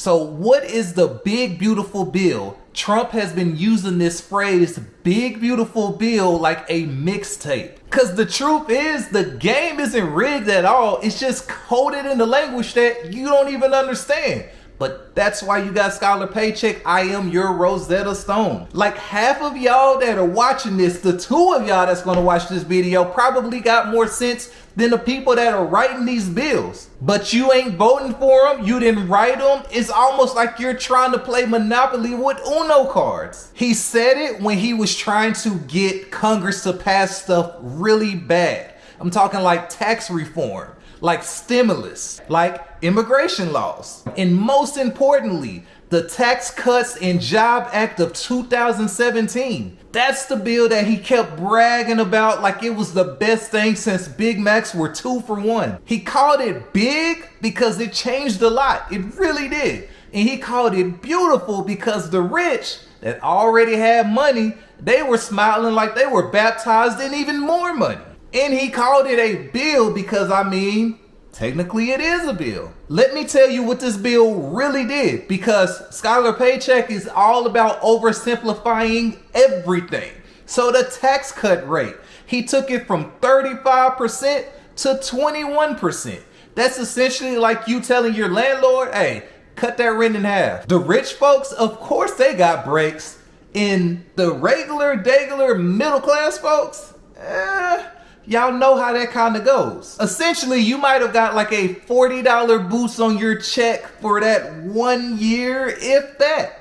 So what is the big beautiful bill? Trump has been using this phrase, big beautiful bill, like a mixtape. Cause the truth is, the game isn't rigged at all. It's just coded in the language that you don't even understand. But that's why you got Skyler Paycheck. I am your Rosetta Stone. Like half of y'all that are watching this, the two of y'all that's gonna watch this video probably got more sense than the people that are writing these bills. But you ain't voting for them, you didn't write them. It's almost like you're trying to play Monopoly with Uno cards. He said it when he was trying to get Congress to pass stuff really bad. I'm talking like tax reform, like stimulus, like immigration laws, and most importantly, the Tax Cuts and Job Act of 2017. That's the bill that he kept bragging about like it was the best thing since Big Macs were 2 for $1. He called it big because it changed a lot. It really did. And he called it beautiful because the rich that already had money, they were smiling like they were baptized in even more money. And he called it a bill because, I mean, technically it is a bill. Let me tell you what this bill really did, because Skyler Paycheck is all about oversimplifying everything. So the tax cut rate, he took it from 35% to 21%. That's essentially like you telling your landlord, hey, cut that rent in half. The rich folks, of course they got breaks. In the regular, middle class folks, y'all know how that kind of goes. Essentially, you might have got like a $40 boost on your check for that 1 year, if that.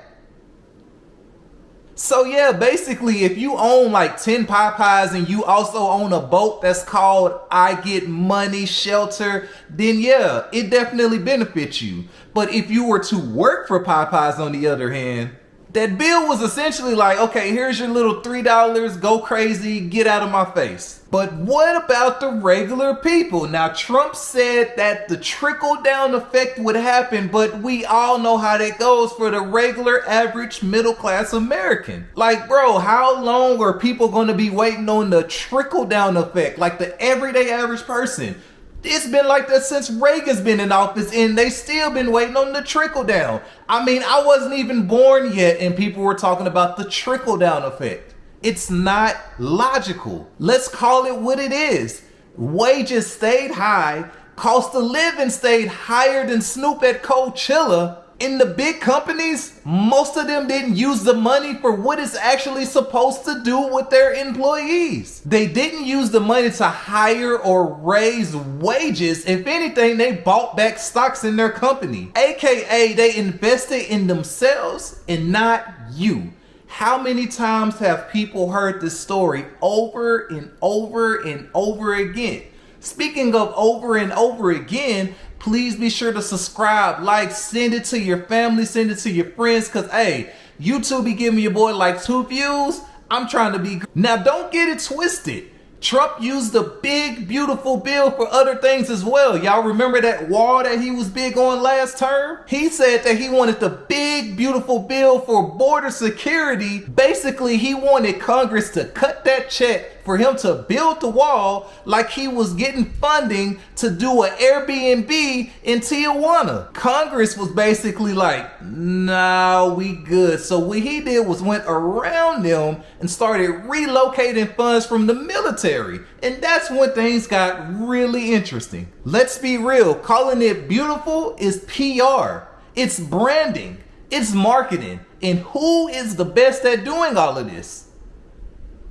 So yeah, basically, if you own like 10 Popeyes and you also own a boat that's called I Get Money Shelter, then yeah, it definitely benefits you. But if you were to work for Popeyes on the other hand, that bill was essentially like, okay, here's your little $3, go crazy, get out of my face. But what about the regular people? Now, Trump said that the trickle-down effect would happen, but we all know how that goes for the regular, average, middle-class American. Like, bro, how long are people gonna be waiting on the trickle-down effect? Like the everyday average person. It's been like that since Reagan's been in office, and they still been waiting on the trickle down. I mean, I wasn't even born yet and people were talking about the trickle down effect. It's not logical. Let's call it what it is. Wages stayed high, cost of living stayed higher than Snoop at Coachella. In the big companies, most of them didn't use the money for what it's actually supposed to do with their employees. They didn't use the money to hire or raise wages. If anything, they bought back stocks in their company. AKA, they invested in themselves and not you. How many times have people heard this story over and over and over again? Speaking of over and over again, please be sure to subscribe, like, send it to your family, send it to your friends, because, hey, YouTube be giving your boy like 2 views. I'm trying to be. Now, don't get it twisted. Trump used the big, beautiful bill for other things as well. Y'all remember that wall that he was big on last term? He said that he wanted the big, beautiful bill for border security. Basically, he wanted Congress to cut that check for him to build the wall like he was getting funding to do an Airbnb in Tijuana. Congress was basically like, nah, we good. So what he did was went around them and started relocating funds from the military. And that's when things got really interesting. Let's be real, calling it beautiful is PR. It's branding, it's marketing. And who is the best at doing all of this?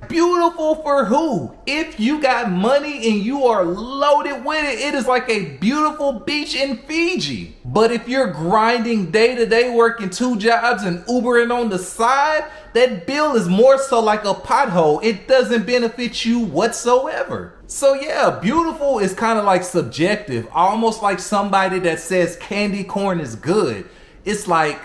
Beautiful for who? If you got money and you are loaded with it, it is like a beautiful beach in Fiji. But if you're grinding day to day, working 2 jobs and Ubering on the side, that bill is more so like a pothole. It doesn't benefit you whatsoever. So yeah, beautiful is kind of like subjective, almost like somebody that says candy corn is good. It's like,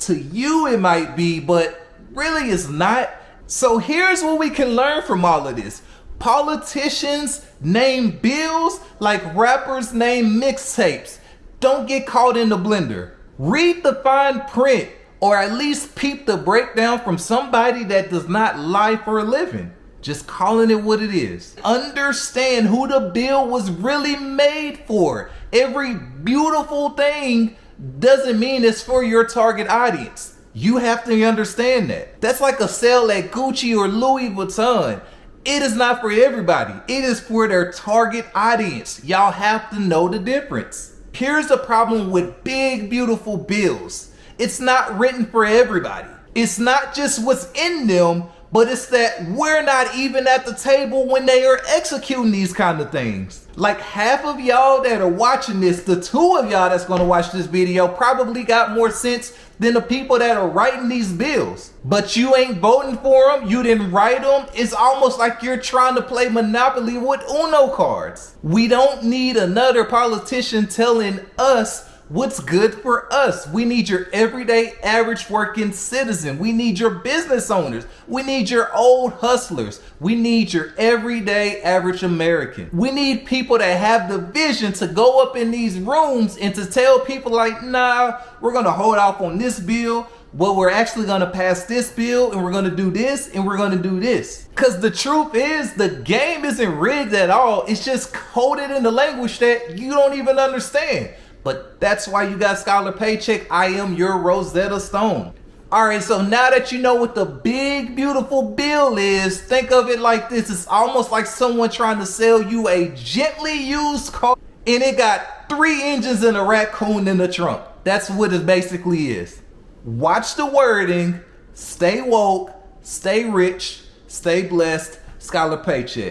to you it might be, but really it's not. So here's what we can learn from all of this. Politicians name bills like rappers name mixtapes. Don't get caught in the blender. Read the fine print, or at least peep the breakdown from somebody that does not lie for a living. Just calling it what it is. Understand who the bill was really made for. Every beautiful thing doesn't mean it's for your target audience. You have to understand that. That's like a sale at Gucci or Louis Vuitton. It is not for everybody. It is for their target audience. Y'all have to know the difference. Here's the problem with big, beautiful bills. It's not written for everybody. It's not just what's in them, but it's that we're not even at the table when they are executing these kind of things. Like half of y'all that are watching this, the 2 of y'all that's gonna watch this video probably got more sense than the people that are writing these bills. But you ain't voting for them, you didn't write them. It's almost like you're trying to play Monopoly with Uno cards. We don't need another politician telling us what's good for us. We need your everyday average working citizen. We need your business owners. We need your old hustlers. We need your everyday average American. We need people that have the vision to go up in these rooms and to tell people like, nah, we're gonna hold off on this bill. Well, we're actually gonna pass this bill and we're gonna do this and we're gonna do this. Cause the truth is the game isn't rigged at all. It's just coded in the language that you don't even understand. But that's why you got Skyler Paycheck. I am your Rosetta Stone. All right, so now that you know what the big, beautiful bill is, think of it like this. It's almost like someone trying to sell you a gently used car and it got 3 engines and a raccoon in the trunk. That's what it basically is. Watch the wording, stay woke, stay rich, stay blessed. Skyler Paycheck.